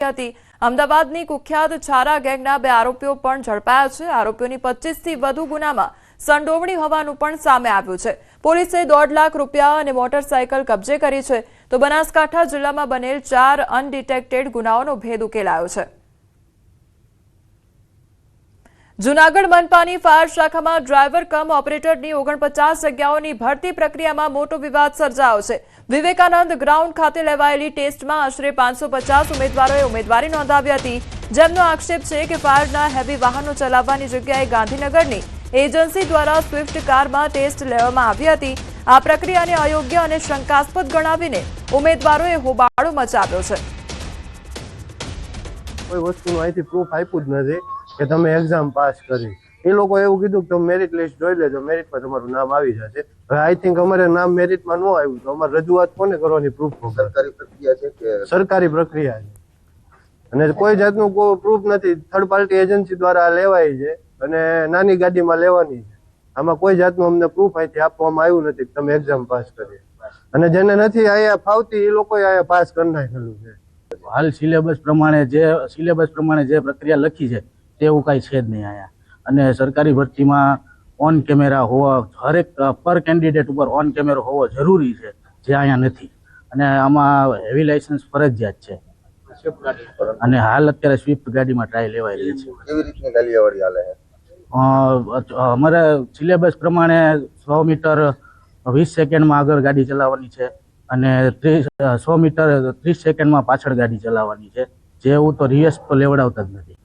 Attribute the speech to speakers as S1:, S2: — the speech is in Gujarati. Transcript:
S1: હતી। અમદાવાદની કુખ્યાત છારા ગેંગના 2 આરોપીઓ પણ ઝડપાયા છે। આરોપીઓની 25 થી વધુ ગુનામાં સંડોવણી હોવાનું પણ સામે આવ્યું છે। પોલીસે 1.5 લાખ રૂપિયા અને મોટરસાયકલ કબજે કરી છે। તો બનાસકાંઠા જિલ્લામાં બનેલ 4 અનડિટેક્ટેડ ગુનાઓનો ભેદ ઉકેલાયો છે। જૂનાગઢ મનપાની ફાયર શાખામાં ડ્રાઈવર કમ ઓપરેટરની 49 જગ્યાઓની ભરતી પ્રક્રિયામાં મોટો વિવાદ સર્જાયો છે। વિવેકાનંદ ગ્રાઉન્ડ ખાતે લેવાયેલી ટેસ્ટમાં આશરે 550 ઉમેદવારોએ ઉમેદવારી નોંધાવી હતી, જેમનો આક્ષેપ છે કે ફાયરના હેવી વાહનો ચલાવવાની જગ્યાએ ગાંધીનગરની એજન્સી દ્વારા સ્વિફ્ટ કારમાં ટેસ્ટ લેવામાં આવી હતી। આ પ્રક્રિયાને અયોગ્ય અને શંકાસ્પદ ગણાવીને ઉમેદવારોએ હોબાળો મચાવ્યો છે।
S2: કોઈ વસ્તુનું અહીંથી પ્રૂફ આપ્યું જ નથી કે તમે એક્ઝામ પાસ કરી। એ લોકો એવું કીધું કે તમે મેરિટ લિસ્ટ જોઈ લેજો, મેરિટમાં તમારું નામ આવી જશે। હવે આઈ થિંક અમારે નામ મેરિટમાં ન આવ્યું તો અમારે રજૂઆત કોને કરવાની? પ્રૂફ
S3: સરકારી પ્રક્રિયા છે કે
S2: સરકારી પ્રક્રિયા છે અને કોઈ જાતનું કોઈ પ્રૂફ નથી। થર્ડ પાર્ટી એજન્સી દ્વારા આ લેવાય છે અને નાની ગાડીમાં લેવાની છે। આમાં કોઈ જાતનું અમને પ્રૂફ અહીંથી આપવામાં આવ્યું નથી કે તમે એક્ઝામ પાસ કરી, અને જેને નથી અહીંયા ફાવતી એ લોકોએ અહીંયા પાસ કરી નાખેલું છે।
S4: હાલ સિલેબસ પ્રમાણે જે પ્રક્રિયા લખી છે તેવું કાંઈ છે જ નહીં અહીંયા। અને સરકારી ભરતીમાં ઓન કેમેરા હોવા, હરેક પર કેન્ડિડેટ ઉપર ઓન કેમેરો હોવો જરૂરી છે, જે અહીંયા નથી। અને આમાં હેવી લાયસન્સ ફરજિયાત છે। અને હાલ અત્યારે સ્વિફ્ટ ગાડીમાં ટ્રાય લેવાઈ રહી છે।
S3: કેવી રીતની ગાડીવાળી હાલે છે?
S4: અમારે સિલેબસ પ્રમાણે 100 મીટર 20 સેકન્ડમાં આગળ ગાડી ચલાવવાની છે અને 100 મીટર 30 સેકન્ડમાં પાછળ ગાડી ચલાવવાની છે। જેવું તો રિયસ તો લેવડાવતા જ નથી।